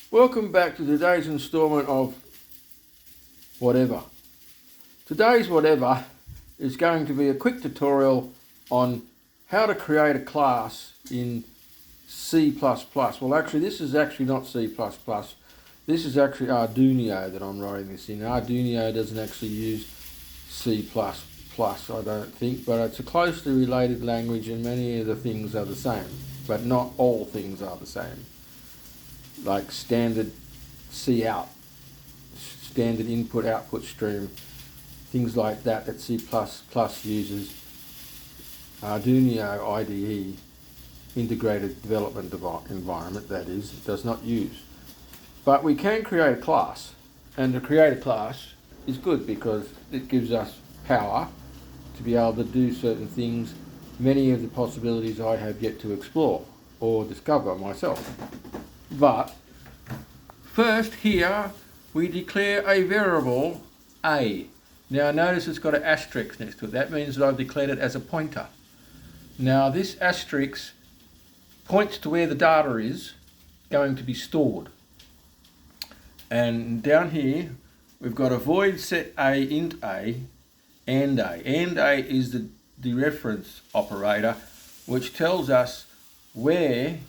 Welcome back to today's instalment of Whatever. Today's Whatever is going to be a quick tutorial on how to create a class in C++. Well, actually, this is actually not C++. This is actually Arduino that I'm writing this in. Arduino doesn't actually use C++, I don't think, but it's a closely related language and many of the things are the same, but not all things are the same. Like standard cout, standard input-output stream, things like that C++ uses. Arduino IDE, integrated development environment, that is, it does not use. But we can create a class, and to create a class is good because it gives us power to be able to do certain things, many of the possibilities I have yet to explore or discover myself. But first here we declare a variable a. Now notice it's got an asterisk next to it. That means that I've declared it as a pointer. Now this asterisk points to where the data is going to be stored. And down here we've got a void set a int a and a. And a is the reference operator which tells us where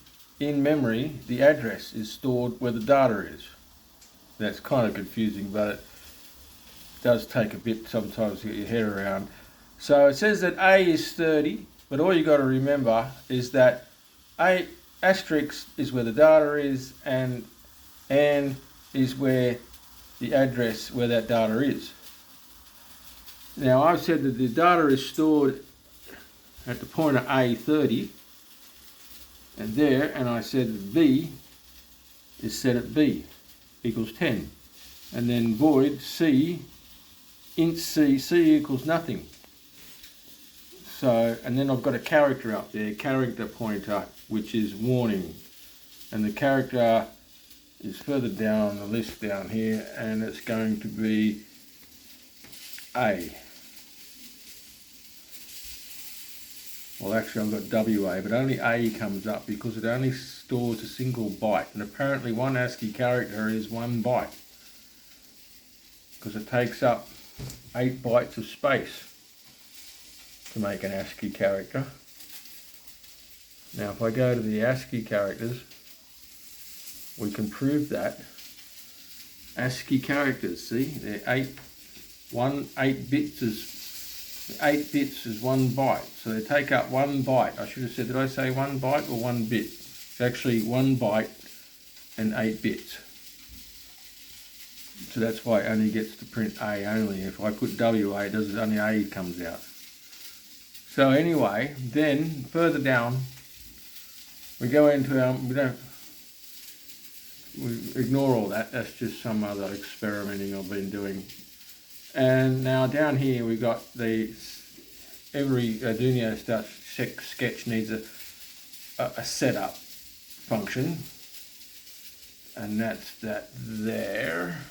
in memory the address is stored where the data is. That's kind of confusing, but it does take a bit sometimes to get your head around. So it says that A is 30, but all you got to remember is that A asterisk is where the data is and is where the address where that data is. Now I've said that the data is stored at the pointer A30 and there, and I said that B is set at B equals 10, and then void C int C equals nothing. So, and then I've got a character up there, character pointer, which is warning, and the character is further down on the list down here, and it's going to be A. Well, actually I've got WA, but only A comes up because it only stores a single byte, and apparently one ASCII character is 1 byte because it takes up 8 bytes of space to make an ASCII character. Now if I go to the ASCII characters, we can prove that. ASCII characters, see, they're 8 bits is 1 byte, so they take up 1 byte. I should have said, did I say 1 byte or 1 bit? It's actually 1 byte and 8 bits. So that's why it only gets to print A only. If I put WA, it does, only A comes out. So anyway, then further down, we go into our, we ignore all that, that's just some other experimenting I've been doing. And now down here we've got every Arduino sketch needs a setup function, and that's that there,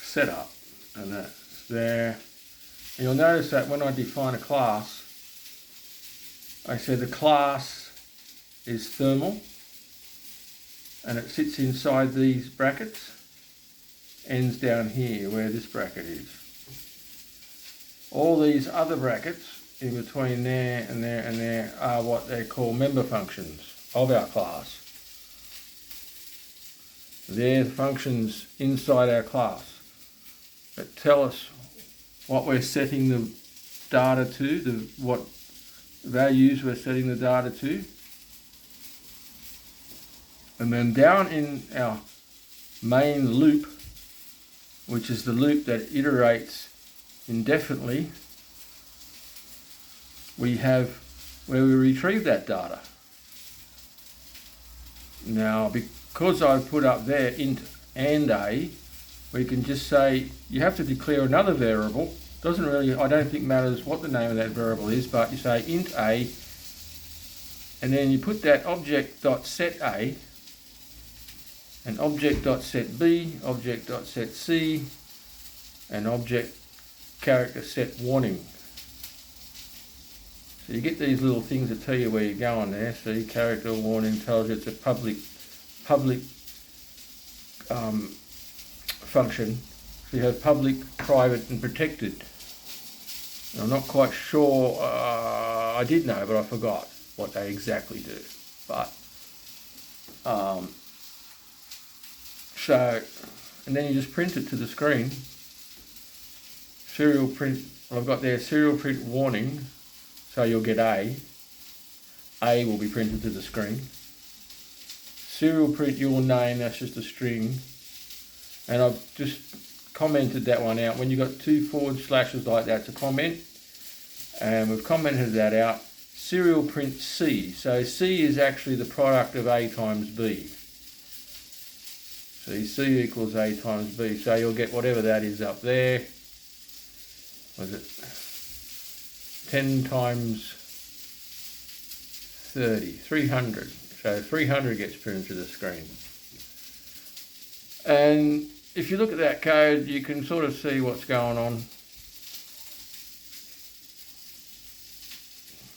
setup, and that's there. And you'll notice that when I define a class, I said the class is thermal, and it sits inside these brackets, ends down here where this bracket is. All these other brackets in between there and there and there are what they call member functions of our class. They're the functions inside our class that tell us what we're setting the data to, what values we're setting the data to. And then down in our main loop, which is the loop that iterates indefinitely, we have where we retrieve that data. Now, because I've put up there int and A, we can just say you have to declare another variable. Doesn't really, I don't think matters what the name of that variable is, but you say int A, and then you put that object.setA, and object.setB, object.setC, and object character set warning. So you get these little things that tell you where you're going there. See, character warning tells you it's a public public function. So you have public, private and protected. And I'm not quite sure, I did know but I forgot what they exactly do. But so, and then you just print it to the screen. Serial print, I've got there serial print warning, so you'll get A will be printed to the screen. Serial print your name, that's just a string. And I've just commented that one out. When you've got 2 forward slashes like that, it's a comment. And we've commented that out. Serial print C. So C is actually the product of A times B. So C equals A times B. So you'll get whatever that is up there. Was it 10 times 30? 300. So 300 gets printed to the screen. And if you look at that code, you can sort of see what's going on.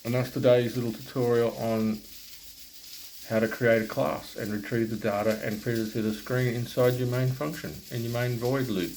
And that's today's little tutorial on how to create a class and retrieve the data and print it to the screen inside your main function, in your main void loop.